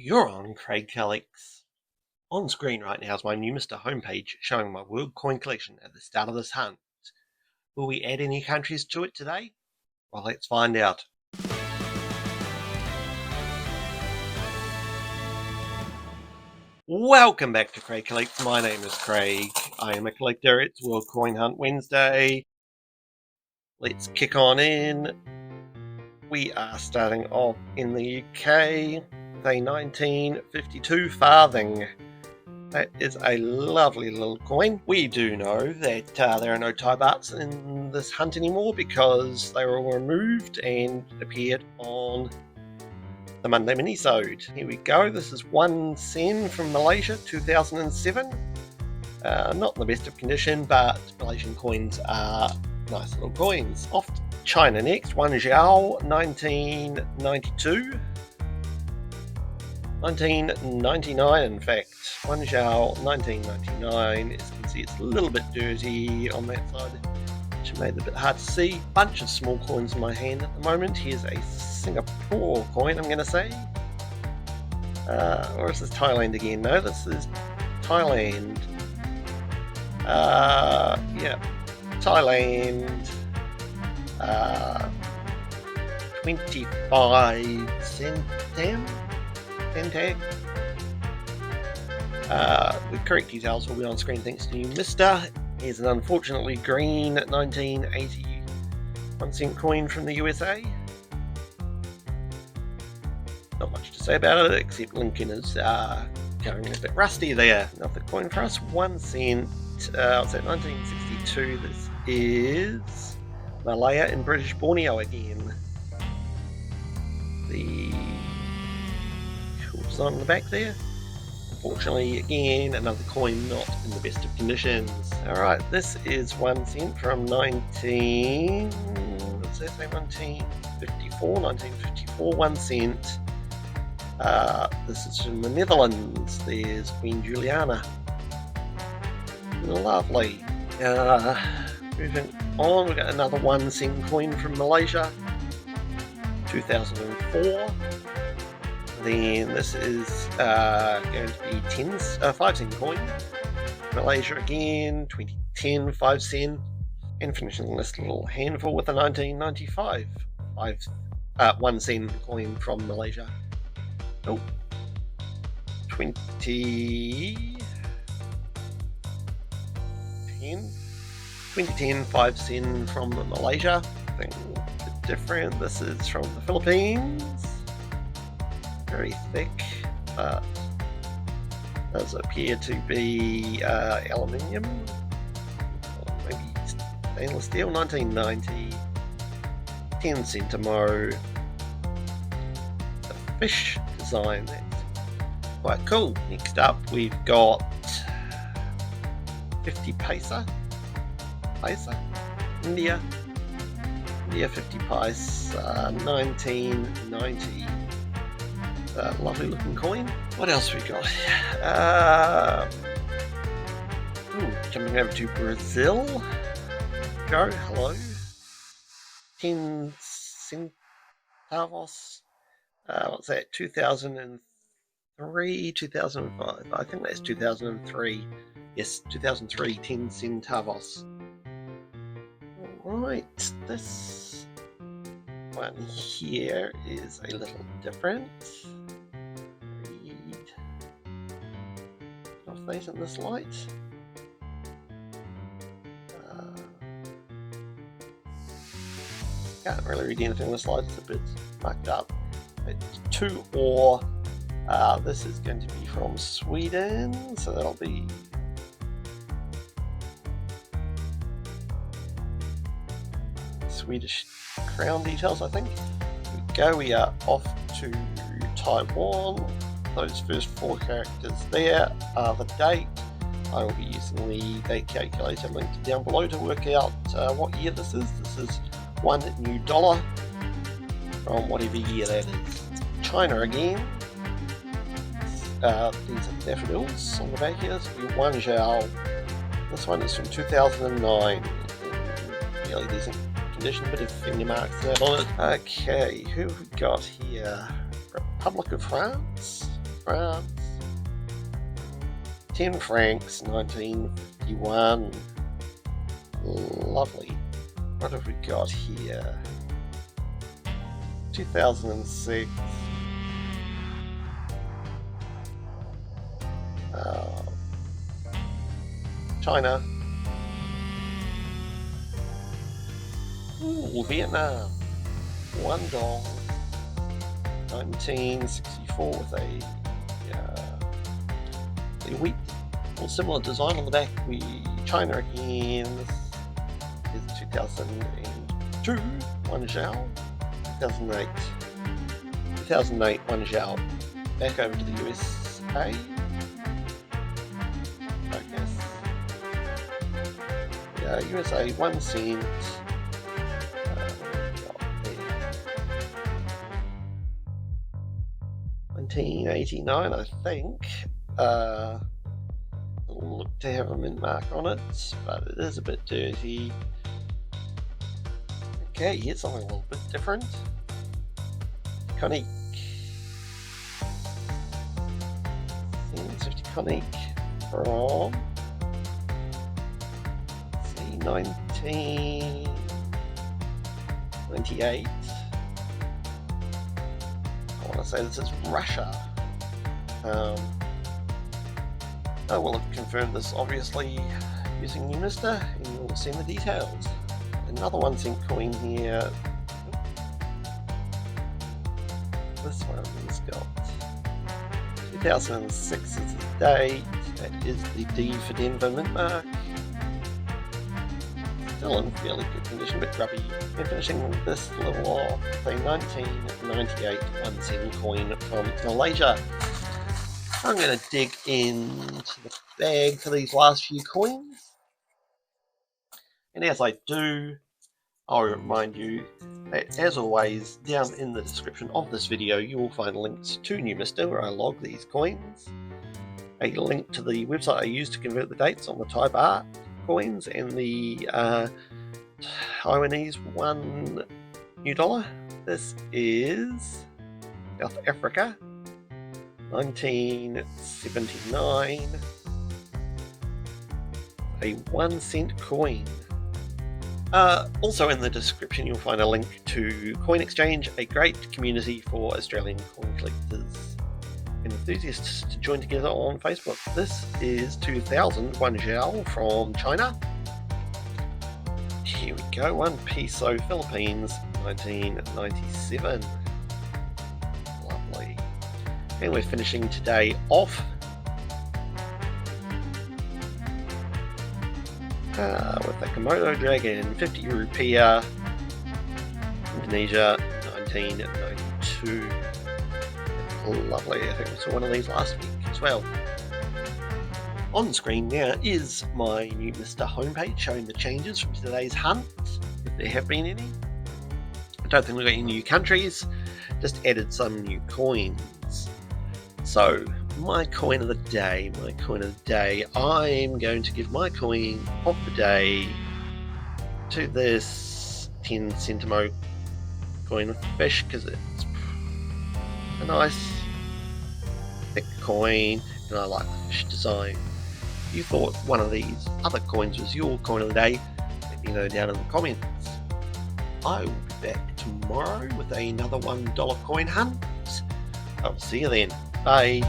You're on Craig Kellex. On screen right now is my numismatic homepage showing my world coin collection at the start of this hunt. Will we add any countries to it today? Well, let's find out. Welcome back to Craig Collects. My name is Craig. I am a collector. It's World Coin Hunt Wednesday. Let's kick on in. We are starting off in the UK with a 1952 farthing. That is a lovely little coin. We do know that there are no Thai bahts in this hunt anymore because they were all removed and appeared on the Monday Minisode. Here we go. This is 1 sen from Malaysia, 2007. Not in the best of condition, but Malaysian coins are nice little coins. Off to China next. 1 Zhao, 1992. 1999, in fact. 1 Zhao, 1999. As you can see, it's a little bit dirty on that side, which made it a bit hard to see. Bunch of small coins in my hand at the moment. Here's a Singapore coin, I'm going to say. Or is this Thailand again? No, this is Thailand. Yeah, Thailand. 25 centam. Tag. The correct details will be on screen thanks to you, Mister. Here's an unfortunately green 1980 1 cent coin from the USA. Not much to say about it except Lincoln is going a bit rusty there. Another coin for us, 1 cent. What's that? 1962. This is Malaya in British Borneo again. The on the back there. Unfortunately, again, another coin not in the best of conditions. Alright, this is 1 cent from 1954, 1 cent. This is from the Netherlands. There's Queen Juliana. Lovely. Moving on, we've got another 1 cent coin from Malaysia, 2004. Then this is going to be 5 cent coin. Malaysia again, 2010, 5 cent. And finishing this little handful with a 1995 1 cent coin from Malaysia. Oh, 2010, 5 cent from Malaysia. I think a bit different. This is from the Philippines. Very thick, but does appear to be aluminium, or maybe stainless steel. 1990, 10 centimo. The fish design, that's quite cool. Next up, we've got 50 paisa, India 50 paise, 1990. Lovely looking coin. What else we got? Jumping over to Brazil. Go, hello. 10 centavos. What's that? 2003, 2005. I think that's 2003. Yes, 2003, 10 centavos. Alright, this one here is a little different. Read in this light. Can't really read anything in this light, it's a bit mucked up. It's 2 ore. This is going to be from Sweden, so that'll be Swedish crown details, I think. Here we go, we are off to Taiwan. Those first 4 characters there are the date. I will be using the date calculator linked down below to work out what year this is. This is $1 new from whatever year that is. China again. These are daffodils on the back here. This will be 1 Zhao. This one is from 2009. Really decent condition, a bit of finger marks there on it. Okay, who have we got here? Republic of France. France. 10 francs, 1951. Lovely. What have we got here? 2006. China. Ooh, Vietnam. $1. 1964 with a wheat or similar design on the back. China again. This is 2002. One Zhao. 2008. 2008. One Zhao. Back over to the USA. USA 1 cent. 1989, I think. It'll look to have a mint mark on it, but it is a bit dirty. Okay, here's something a little bit different. Conic. 50 Conic from 1998. I want to say this is Russia. I will have confirmed this obviously using Numista, and you'll see the details. Another 1 cent coin here. This one's got 2006 is the date. That is the D for Denver mint mark. Still in fairly good condition, but grubby. And finishing this level off with a 1998 1 cent coin from Malaysia. I'm going to dig into the bag for these last few coins. And as I do, I'll remind you that, as always, down in the description of this video, you will find links to Numista, where I log these coins, a link to the website I use to convert the dates on the Thai baht coins, and the Taiwanese $1 new. This is South Africa, 1979, a 1 cent coin. Also in the description you'll find a link to Coin Exchange, a great community for Australian coin collectors and enthusiasts to join together on Facebook. This is 2000 1 Zhao from China. Here we go, 1 peso Philippines, 1997. Lovely. And we're finishing today off with a Komodo Dragon, 50 rupiah, Indonesia, 1992. Lovely, I think we saw one of these last week as well. On screen now is my Numista homepage showing the changes from today's hunt, if there have been any. I don't think we've got any new countries, just added some new coins. So, my coin of the day, I'm going to give my coin of the day to this 10 centimo coin of fish, because it's a nice thick coin and I like the fish design. If you thought one of these other coins was your coin of the day, let me know down in the comments. I will be back tomorrow with another $1 coin hunt. I'll see you then. Bye.